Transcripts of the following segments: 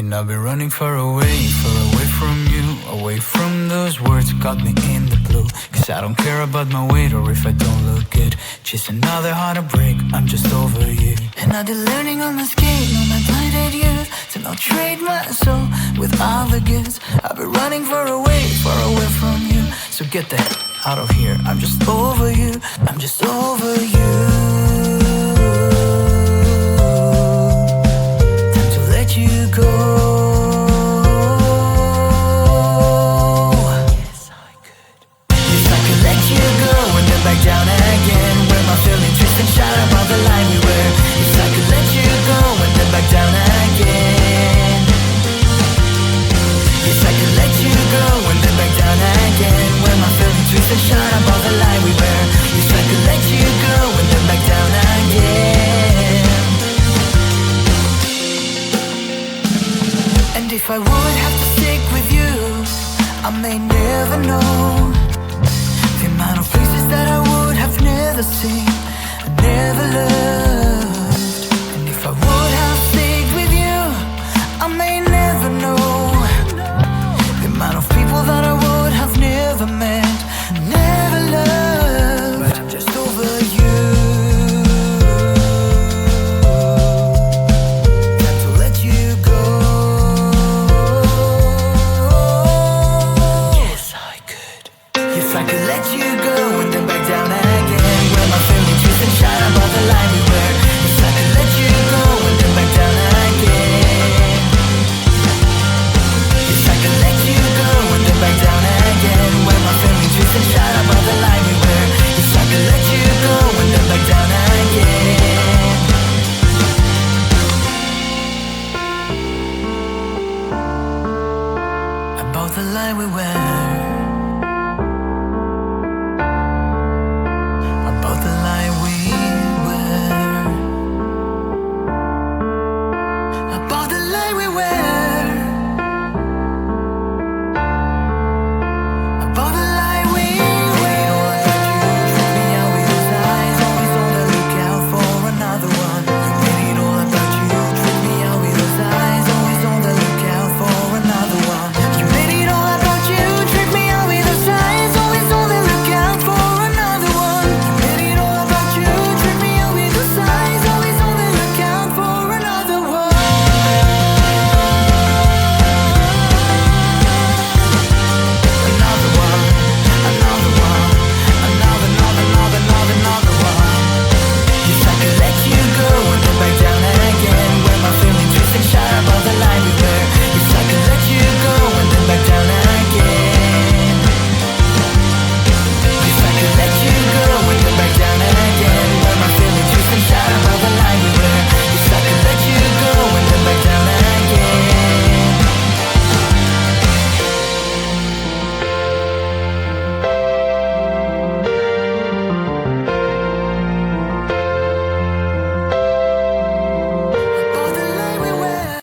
And I've been running far away from you, away from those words got me in the blue. Cause I don't care about my weight or if I don't look good. Just another heartbreak, I'm just over you. And I've been learning on my skate, on my blinded youth, to not trade my soul with all the goods. I've been running far away from you. So get the hell out of here, I'm just over you, I'm just over you. Time to let you go. Yes, I could. Yes, I could let you go and then back down again. Where my feelings twist and shout about the line we were. Yes, I could let you go and then back down again. Yes, I could let you go and then back down again. Where my feelings twist and shout about the line we were. Yes, I could let you go and then back down again. And if I would have to stick with you, I may never know the amount of places that I would have never seen, never loved. And if I would have stayed with you, I may never know the amount of people that I would have never met, never loved. But I'm just over you. Time to let you go. Yes, I could. Yes, I could let you go and then back down again. Where my feelings twist and shine above the line we were. Yes, I could let you go and then back down again. Yes, I could let you go and then back down again. Where my feelings twist and shine above the line we were. Yes, I could let you go and then back down again. About the line we were. About the line we were. About the line we were. About the line we were. Treat me out with those eyes, always on the lookout for another one. You made it all about you. Treat me out with those eyes, always on the lookout for another one. You made it all about you. Treat me out with those eyes, always on the lookout for another one. You made it all about you. Treat me out with those eyes, always on the lookout for another one. Another one, another one, another one. Yes, I could let you go and then back down again. Where my feelings twist and shout above the line we were. Yes, I could let you go and then back down again. Yes, I could let you go and then back down again. Where my feelings twist and shout above the line we were. Yes, I could let you go and then back down again. About the line we were.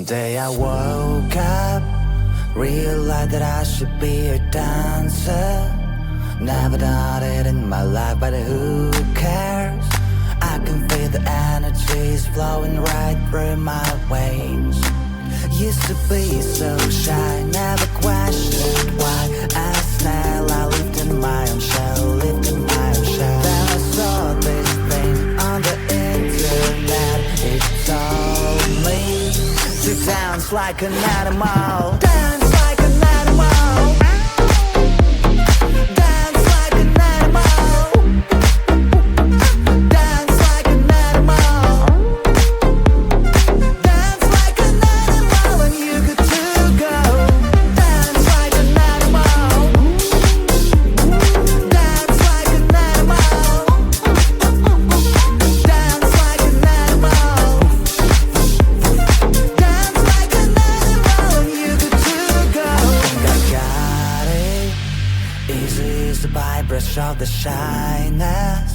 day I woke up, realized that I should be a dancer. Never done it in my life, but who cares? I can feel the energies flowing right through my veins. Used to be so shy, never questioned why. As a snail, I lived in my own shell, lived in my own shell. Then I saw this thing on the internet. It told me to dance like an animal. Dance like an animal. Dance like an animal. Dance like an animal. Dance like an animal, and you could too go. Dance like an animal. Dance like an animal. Dance like an animal. Dance like an animal, and you could too go. I think I got it. Easy as the brush of the shyness.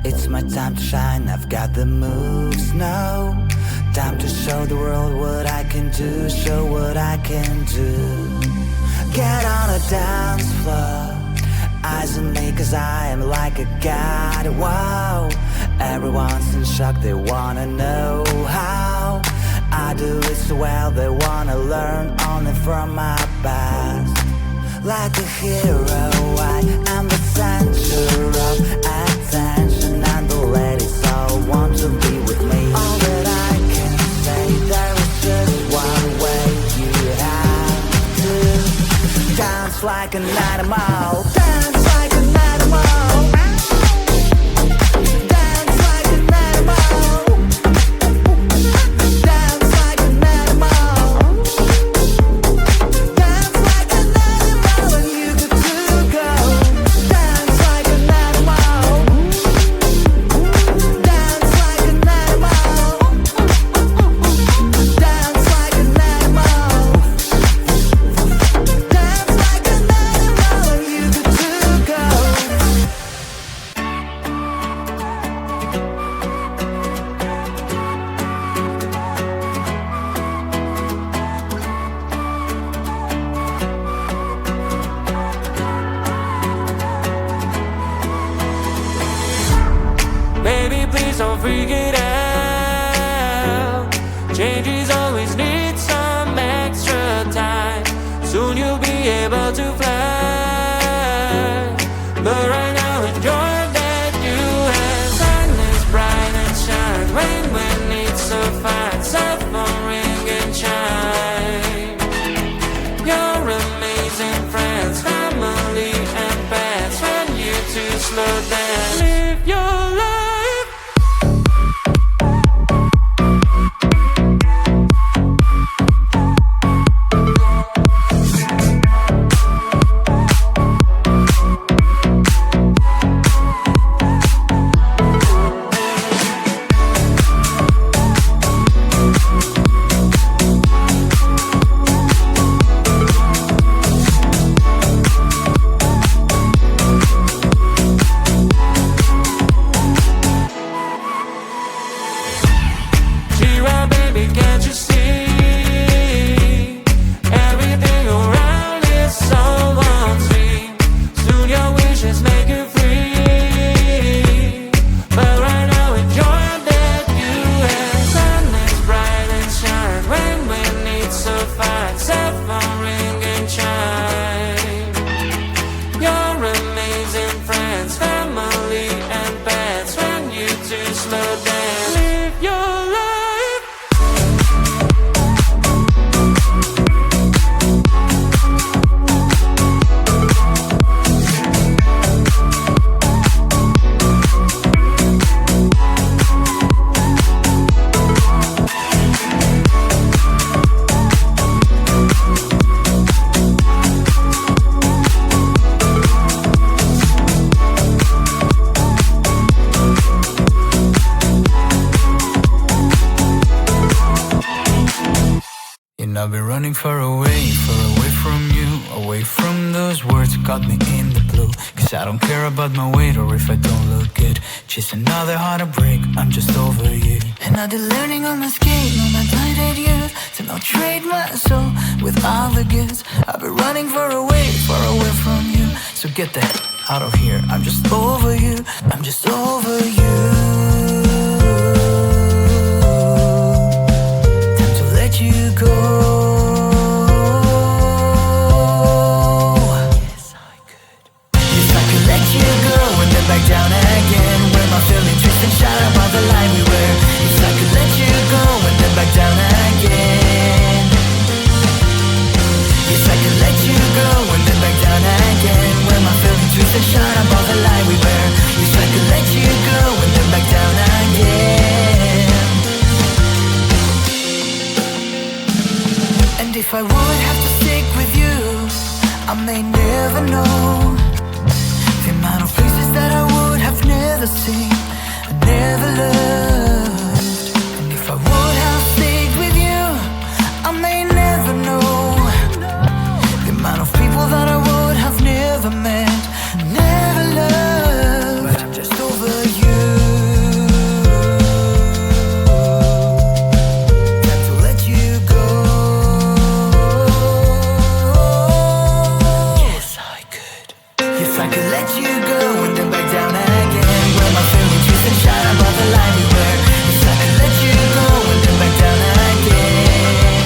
It's my time to shine, I've got the moves now. Time to show the world what I can do, show what I can do. Get on a dance floor, eyes on me cause I am like a god, wow. Everyone's in shock, they wanna know how I do it so well, they wanna learn only from my past. Like a hero, I am the center of attention, and the ladies all want to be with me. All that I can say, there is just one way. You have to dance like an animal. Dance like an animal. Dance like an animal. Dance like an animal. Dance like an animal, and you could too go. Dance like an animal. Dance like an animal. Dance like an animal. Dance like an animal, and you could too go. Baby, please don't freak it out. Changes always need some extra time. Soon you'll be able to fly. But right now enjoy that you have. Sun is bright and shine. Rain when it's so fine. Cell phone ring and chime. Your amazing friends, family and pets. Want you to slow down. Live your life. Cheer baby, can't you see? Everything around is so unseen. Soon your wishes make you free. But right now enjoy that you have. Sun is bright and shine. Rain when it's so fine. Cell phone ring and chime. Your amazing friends, family and pets. Want you to slow down. Live your life. And I've been running far away from you, Away from those words got me in the blue. Cause I don't care about my weight or if I don't look good. Just another heartbreak, I'm just over you. And I've been learning on my skate, on my blinded youth, to not trade my soul with all the goods. I've been running far away from you. So get the hell out of here, I'm just over you. I'm just over you. Time to let you go. Yes, I could. Yes, I could let you go and then back down again. When my feelings twist and shout about the lie we were. Yes, I could let you go and then back down again. Yes, I could let you go and then back down again. When my feelings twist and shout about the lie we were. Yes, I could let you go and then back down again. And if I would have to stick with you, I may never know the amount of places that I would have never seen, never loved. And if I would have stayed with you, I may never know the amount of people that I would have never met, never loved. But I'm just over you. Time to let you go. Yes, I could. Yes, I could let you go and then back down again. When my feelings twist and shout about the lie we were. Yes, I could let you go and then back down again.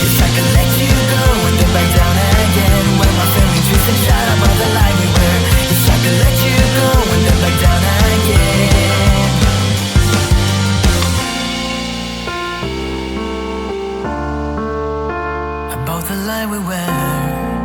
Yes, I could let you go and then back down again. When my feelings twist and shout about the lie we were. Yes, I could let you go and then back down again. About the lie we were.